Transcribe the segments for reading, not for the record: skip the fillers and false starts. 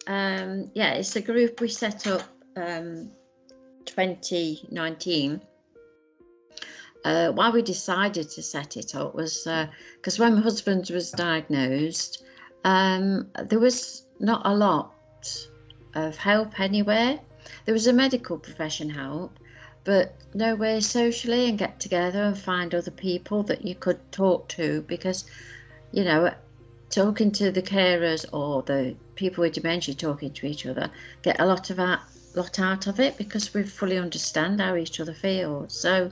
Yeah, it's a group we set up 2019. Why we decided to set it up was because when my husband was diagnosed, there was not a lot of help anywhere. There was a medical profession help, but nowhere socially and get together and find other people that you could talk to, because, you know, talking to the carers or the people with dementia, talking to each other, get a lot out of it, because we fully understand how each other feels. So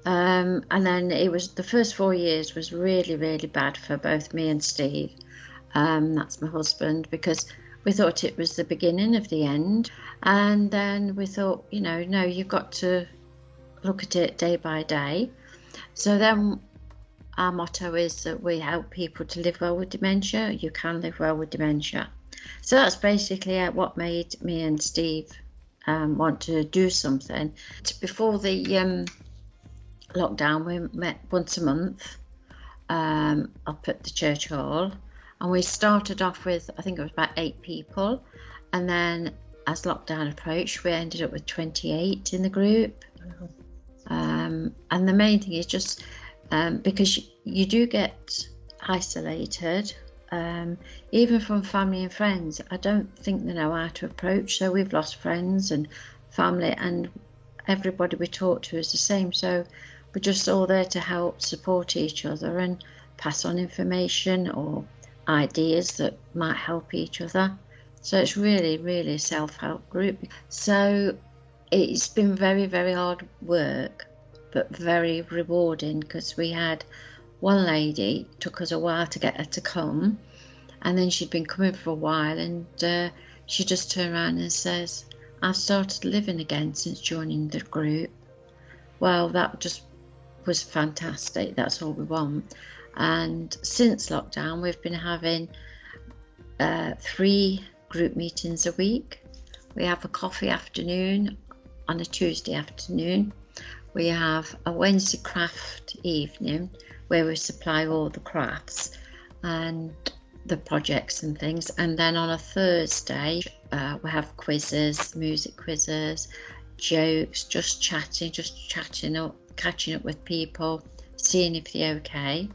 and then it was the first 4 years was really, really bad for both me and Steve. That's my husband, because we thought it was the beginning of the end. And then we thought, no, you've got to look at it day by day. So then our motto is that we help people to live well with dementia. You can live well with dementia. So that's basically what made me and Steve want to do something. Before the lockdown, we met once a month up at the church hall, and we started off with, I think it was about 8 people, and then as lockdown approached, we ended up with 28 in the group. And the main thing is just because you do get isolated, even from family and friends. I don't think they know how to approach, so we've lost friends and family, and everybody we talk to is the same. So we're just all there to help support each other and pass on information or ideas that might help each other. So it's really, really a self-help group. So it's been very, very hard work, but very rewarding, because we had one lady, it took us a while to get her to come, and then she'd been coming for a while, and she just turned around and says, "I've started living again since joining the group." Well, that just was fantastic. That's all we want. And since lockdown, we've been having 3 group meetings a week. We have a coffee afternoon on a Tuesday afternoon. We have a Wednesday craft evening where we supply all the crafts and the projects and things. And then on a Thursday, we have quizzes, music quizzes, jokes, just chatting up, catching up with people, seeing if they're okay.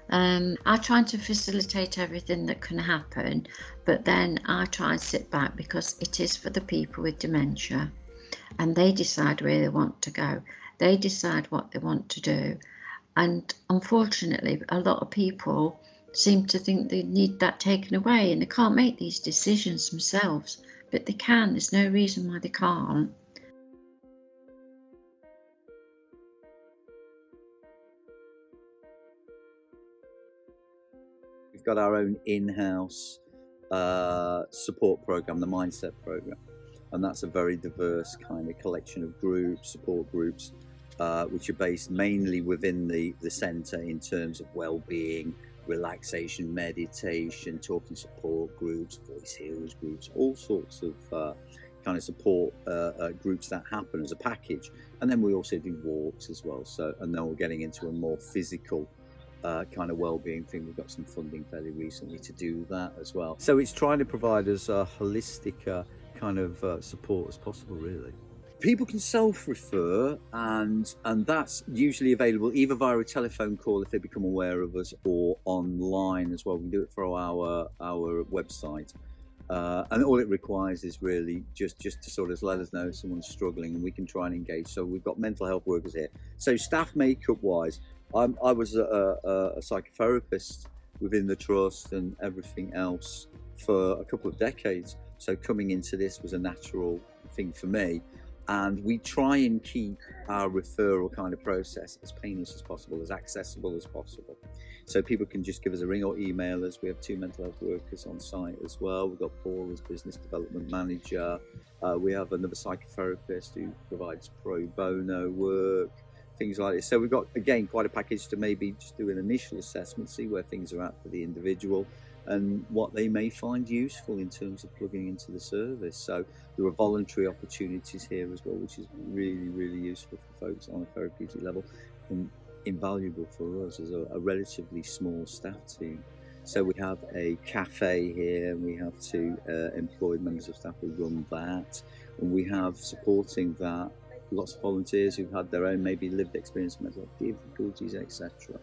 I try to facilitate everything that can happen, but then I try and sit back, because it is for the people with dementia, and they decide where they want to go. They decide what they want to do. And unfortunately, a lot of people seem to think they need that taken away, and they can't make these decisions themselves, but they can. There's no reason why they can't. We've got our own in-house support program, the Mindset program, and that's a very diverse kind of collection of groups, support groups, which are based mainly within the centre in terms of well-being, relaxation, meditation, talking support groups, voice healers groups, all sorts of kind of support groups that happen as a package. And then we also do walks as well. So, and then we're getting into a more physical kind of well-being thing. We've got some funding fairly recently to do that as well. So it's trying to provide us a holistic kind of support as possible, really. People can self-refer, and that's usually available either via a telephone call if they become aware of us, or online as well. We can do it through our website, and all it requires is really just to sort of let us know if someone's struggling, and we can try and engage. So we've got mental health workers here. So staff makeup wise, I was a psychotherapist within the trust and everything else for a couple of decades. So coming into this was a natural thing for me. And we try and keep our referral kind of process as painless as possible, as accessible as possible. So people can just give us a ring or email us. We have 2 mental health workers on site as well. We've got Paul as business development manager. We have another psychotherapist who provides pro bono work, things like this. So we've got, again, quite a package to maybe just do an initial assessment, see where things are at for the individual and what they may find useful in terms of plugging into the service. So there are voluntary opportunities here as well, which is really, really useful for folks on a therapeutic level and invaluable for us as a relatively small staff team. So we have a cafe here, and we have 2 employed members of staff who run that, and we have supporting that lots of volunteers who've had their own maybe lived experience, mental health difficulties, etc.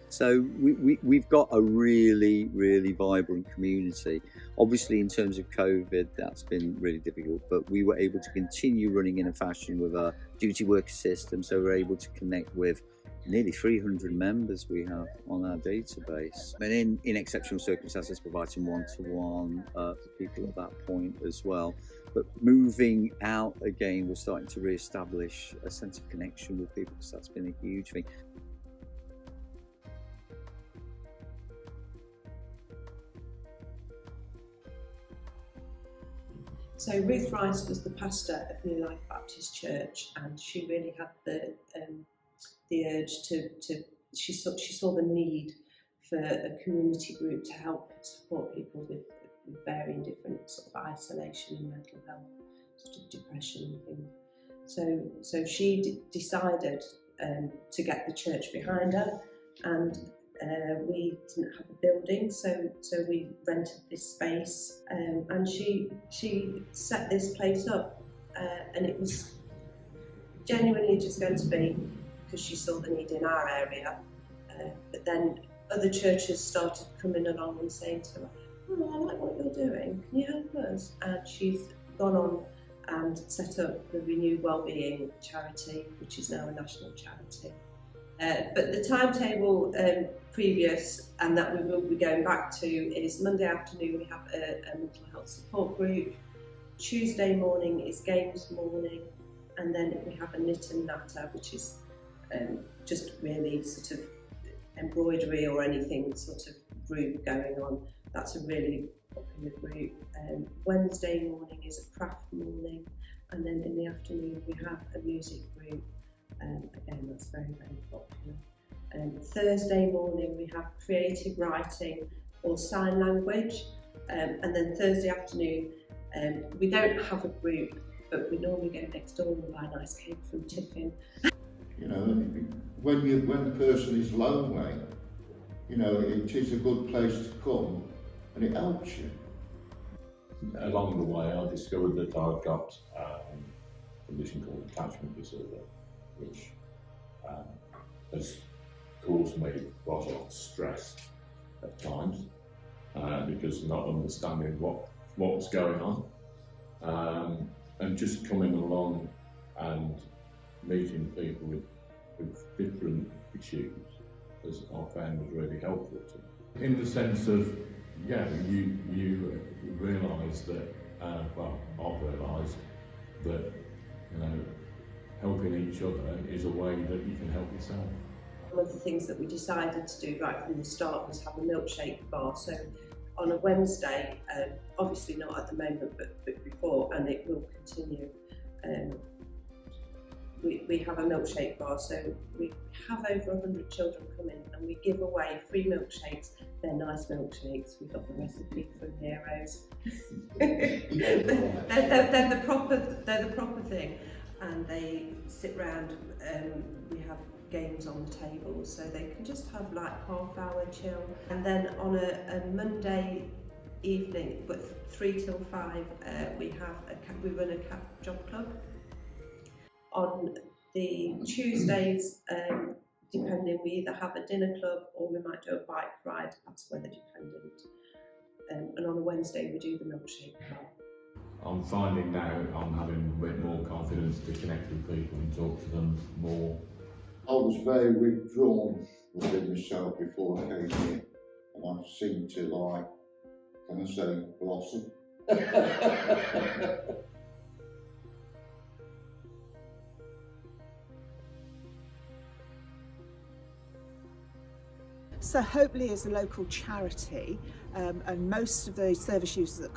So we've got a really, really vibrant community. Obviously, in terms of COVID, that's been really difficult, but we were able to continue running in a fashion with our duty worker system, so we're able to connect with nearly 300 members we have on our database. And in exceptional circumstances, providing one-to-one for people at that point as well. But moving out again, we're starting to re-establish a sense of connection with people, because that's been a huge thing. So Ruth Rice was the pastor of New Life Baptist Church, and she really had the urge to she saw the need for a community group to help support people with varying different sort of isolation and mental health, sort of depression and things. So she decided to get the church behind her, and we didn't have a building, so we rented this space, and she set this place up, and it was genuinely just going to be because she saw the need in our area, but then other churches started coming along and saying to her, "Oh, I like what you're doing, can you help us?" And she's gone on and set up the Renewed Wellbeing charity, which is now a national charity. But the timetable previous, and that we will be going back to, is Monday afternoon we have a mental health support group, Tuesday morning is games morning, and then we have a knit and natter, which is just really sort of embroidery or anything sort of group going on. That's a really popular group. Wednesday morning is a craft morning, and then in the afternoon we have a music group. Again, that's very, very popular. Thursday morning we have creative writing or sign language, and then Thursday afternoon we don't have a group, but we normally go next door and buy a nice cake from Tiffin. You know, when the person is lonely, you know, it is a good place to come, and it helps you. Along the way, I discovered that I've got a condition called attachment disorder, which has caused me quite a lot of stress at times, because not understanding what was going on, and just coming along and meeting people with different issues, as I found was really helpful to me. In the sense of, yeah, you realise that, well, I've realised that, you know, helping each other is a way that you can help yourself. One of the things that we decided to do right from the start was have a milkshake bar. So on a Wednesday, obviously not at the moment, but before, and it will continue. We have a milkshake bar, so we have over 100 children come in, and we give away free milkshakes. They're nice milkshakes. We got the recipe from Heroes. they're the proper thing, and they sit round. We have games on the table, so they can just have like half-hour chill. And then on a Monday evening, but 3 till 5, we run a cat job club. On the Tuesdays, depending, we either have a dinner club or we might do a bike ride. That's weather dependent. And on a Wednesday, we do the milkshake bar. I'm finding now I'm having a bit more confidence to connect with people and talk to them more. I was very withdrawn within myself before I came here, and I've seemed to, like, can I say, blossom. So Hopely is a local charity, and most of the service users that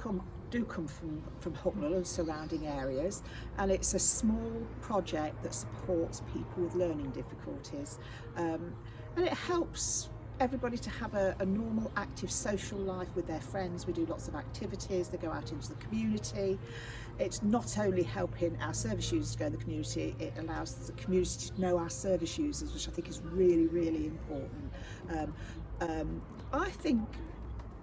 do come from Hucknall and surrounding areas, and it's a small project that supports people with learning difficulties, and it helps everybody to have a normal, active social life with their friends. We do lots of activities, they go out into the community. It's not only helping our service users to go in the community, it allows the community to know our service users, which I think is really, really important. I think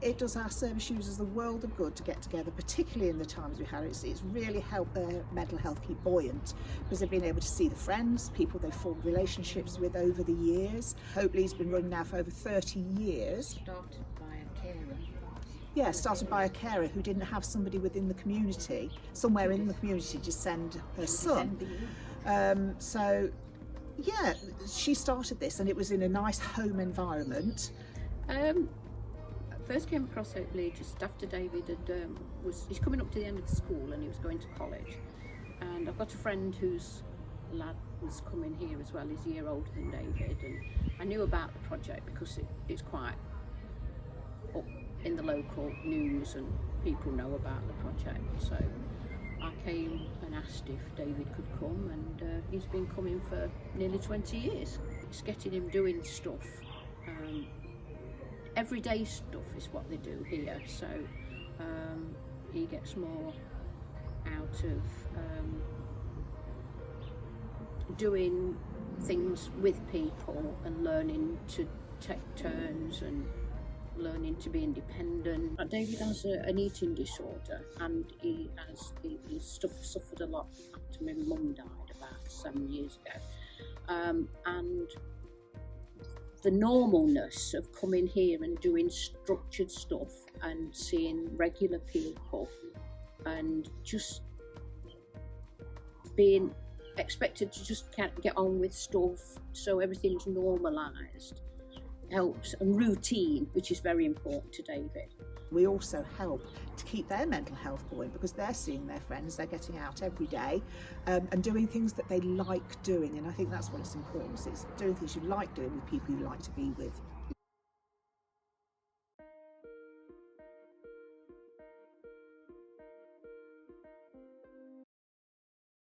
it does our service users the world of good to get together, particularly in the times we had. It's really helped their mental health keep buoyant, because they've been able to see the friends, people they've formed relationships with over the years. Hopefully's been running now for over 30 years. Started by a carer. Yeah, started by a carer who didn't have somebody within the community, somewhere in the community, to send her son. So, yeah, she started this, and it was in a nice home environment. First came across Oakley just after David he's coming up to the end of the school and he was going to college, and I've got a friend whose lad was coming here as well. He's a year older than David, and I knew about the project because it's quite up in the local news and people know about the project. So I came and asked if David could come, and he's been coming for nearly 20 years. It's getting him doing stuff. Everyday stuff is what they do here, so he gets more out of doing things with people and learning to take turns and learning to be independent. David has an eating disorder, and he suffered a lot after my mum died about 7 years ago, and the normalness of coming here and doing structured stuff and seeing regular people and just being expected to just get on with stuff so everything's normalised helps, and routine, which is very important to David. We also help to keep their mental health buoyant, because they're seeing their friends, they're getting out every day and doing things that they like doing, and I think that's what it's important. It's doing things you like doing with people you like to be with.